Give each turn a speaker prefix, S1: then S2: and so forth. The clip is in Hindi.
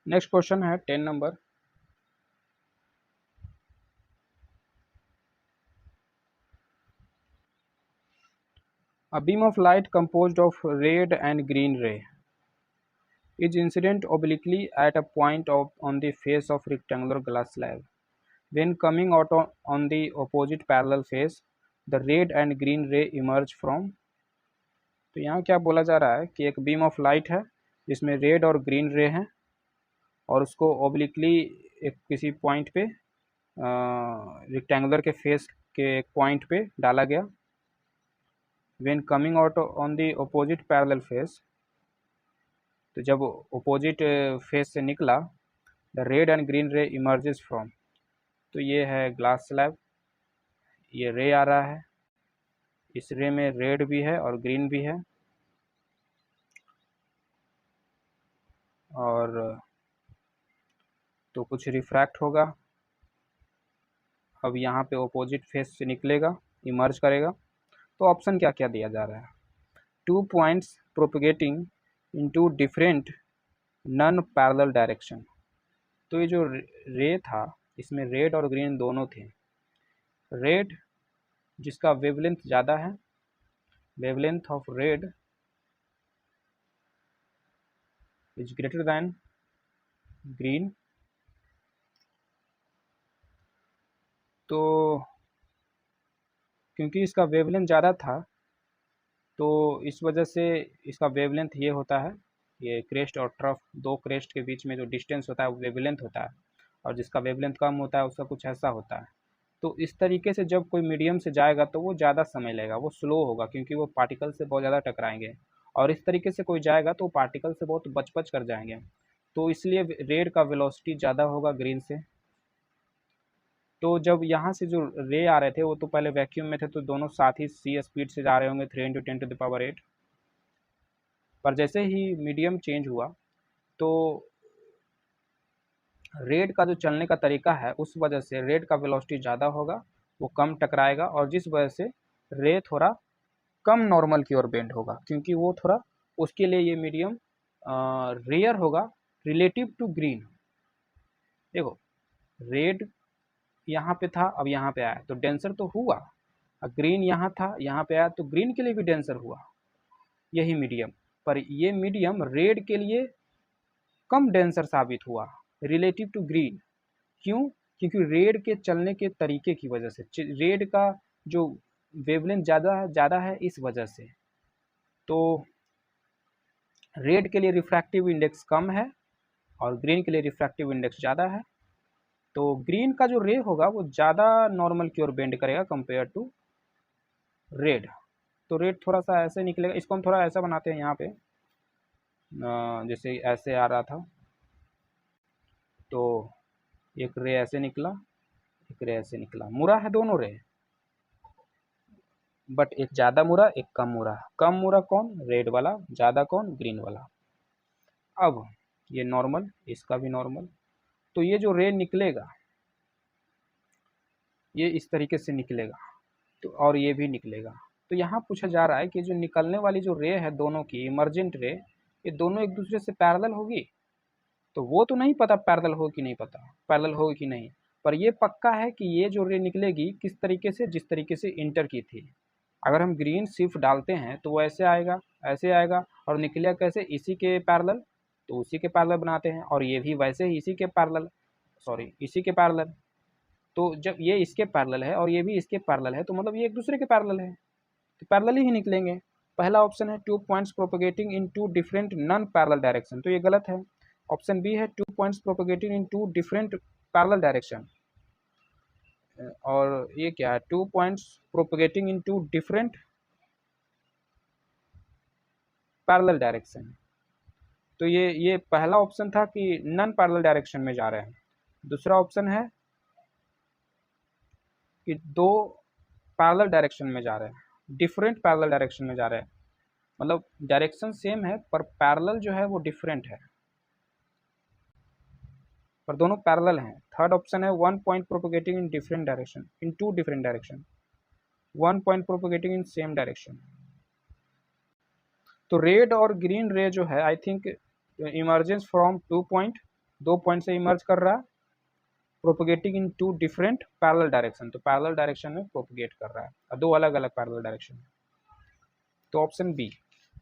S1: नेक्स्ट क्वेश्चन है 10 number. A beam of light composed of red and green ray is incident obliquely at a point on the face of rectangular glass slab. When coming out on the opposite parallel face, the red and green ray emerge from। तो यहाँ क्या बोला जा रहा है कि एक बीम ऑफ लाइट है जिसमें रेड और ग्रीन रे हैं और उसको ओब्लिकली एक किसी पॉइंट पे रेक्टेंगुलर के फेस के एक पॉइंट पे डाला गया। When coming out on the opposite parallel face, तो जब अपोजिट फेस से निकला, द रेड एंड ग्रीन रे इमर्जेस फ्रॉम। तो ये है ग्लास स्लैब, ये रे आ रहा है, इस रे में रेड भी है और ग्रीन भी है, और तो कुछ रिफ्रैक्ट होगा। अब यहाँ पे अपोजिट फेस से निकलेगा, इमर्ज करेगा। तो ऑप्शन क्या क्या दिया जा रहा है? 2 points propagating into different non parallel direction. तो ये जो रे था इसमें रेड और ग्रीन दोनों थे। रेड जिसका वेवलेंथ ज़्यादा है, wavelength of red is greater than green. तो क्योंकि इसका वेवलेंथ ज़्यादा था तो इस वजह से इसका वेवलेंथ ये होता है, ये क्रेस्ट और ट्रफ, दो क्रेस्ट के बीच में जो डिस्टेंस होता है वो वेवलेंथ होता है, और जिसका वेवलेंथ कम होता है उसका कुछ ऐसा होता है। तो इस तरीके से जब कोई मीडियम से जाएगा तो वो ज़्यादा समय लेगा, वो स्लो होगा क्योंकि वो पार्टिकल से बहुत ज़्यादा टकराएंगे, और इस तरीके से कोई जाएगा तो पार्टिकल से बहुत बच कर जाएंगे। तो इसलिए रेड का वेलोसिटी ज़्यादा होगा ग्रीन से। तो जब यहाँ से जो रे आ रहे थे वो तो पहले वैक्यूम में थे, तो दोनों साथ ही सी स्पीड से जा रहे होंगे 3 × 10⁸। पर जैसे ही मीडियम चेंज हुआ तो रेड का जो चलने का तरीका है उस वजह से रेड का वेलोसिटी ज़्यादा होगा, वो कम टकराएगा, और जिस वजह से रे थोड़ा कम नॉर्मल की ओर बेंड होगा, क्योंकि वो थोड़ा उसके लिए ये मीडियम रेयर होगा रिलेटिव टू ग्रीन। देखो रेड यहाँ पे था, अब यहाँ पे आया तो डेंसर तो हुआ, ग्रीन यहाँ था यहाँ पे आया तो ग्रीन के लिए भी डेंसर हुआ, यही मीडियम। पर ये मीडियम रेड के लिए कम डेंसर साबित हुआ रिलेटिव टू ग्रीन। क्यों? क्योंकि रेड के चलने के तरीके की वजह से, रेड का जो वेवलेंथ ज़्यादा है इस वजह से। तो रेड के लिए रिफ्रैक्टिव इंडेक्स कम है और ग्रीन के लिए रिफ्रैक्टिव इंडेक्स ज़्यादा है। तो ग्रीन का जो रे होगा वो ज़्यादा नॉर्मल की ओर बेंड करेगा कंपेयर टू रेड। तो रेड थोड़ा सा ऐसे निकलेगा, इसको हम थोड़ा ऐसा बनाते हैं यहाँ पे, जैसे ऐसे आ रहा था तो एक रे ऐसे निकला, एक रे ऐसे निकला, मुड़ा है दोनों रे, बट एक ज़्यादा मुड़ा एक कम मुड़ा। कम मुड़ा कौन? रेड वाला, ज़्यादा कौन? ग्रीन वाला। अब ये नॉर्मल, इसका भी नॉर्मल। तो ये जो रे निकलेगा ये इस तरीके से निकलेगा, तो और ये भी निकलेगा। तो यहाँ पूछा जा रहा है कि जो निकलने वाली जो रे है दोनों की, इमर्जेंट रे, ये दोनों एक दूसरे से पैरेलल होगी। तो वो तो नहीं पता पैरेलल हो कि नहीं, पता पैरेलल हो कि नहीं, पर ये पक्का है कि ये जो रे निकलेगी किस तरीके से, जिस तरीके से इंटर की थी। अगर हम ग्रीन शिफ्ट डालते हैं तो वो ऐसे आएगा, ऐसे आएगा, और निकलेगा कैसे? इसी के पैरेलल। तो उसी के पैरेलल बनाते हैं, और ये भी वैसे ही इसी के पैरेलल, सॉरी इसी के पैरेलल। तो जब ये इसके पैरेलल है और ये भी इसके पैरेलल है तो मतलब ये एक दूसरे के पैरेलल है, तो पैरेलल ही निकलेंगे। पहला ऑप्शन है 2 पॉइंट्स प्रोपगेटिंग इन 2 डिफरेंट नॉन पैरेलल डायरेक्शन, तो ये गलत है। ऑप्शन बी है 2 पॉइंट्स प्रोपगेटिंग इन 2 डिफरेंट पैरेलल डायरेक्शन, और ये क्या है? 2 पॉइंट्स प्रोपगेटिंग इन 2 डिफरेंट पैरेलल डायरेक्शन। तो ये पहला ऑप्शन था कि नॉन पैरेलल डायरेक्शन में जा रहे हैं। दूसरा ऑप्शन है कि दो पैरेलल डायरेक्शन में जा रहे हैं, डिफरेंट पैरेलल डायरेक्शन में जा रहे हैं, मतलब डायरेक्शन सेम है पर पैरेलल जो है वो डिफरेंट है, पर दोनों पैरेलल हैं। थर्ड ऑप्शन है 1 point propagating in different direction, in 2 different direction, 1 point propagating in same direction. तो रेड और ग्रीन रे जो है I think emergence from 2 point, दो पॉइंट से इमर्ज कर रहा है, propagating in two different parallel direction, तो पैरेलल डायरेक्शन में प्रोपोगेट कर रहा है, दो अलग अलग पैरेलल डायरेक्शन में। तो ऑप्शन बी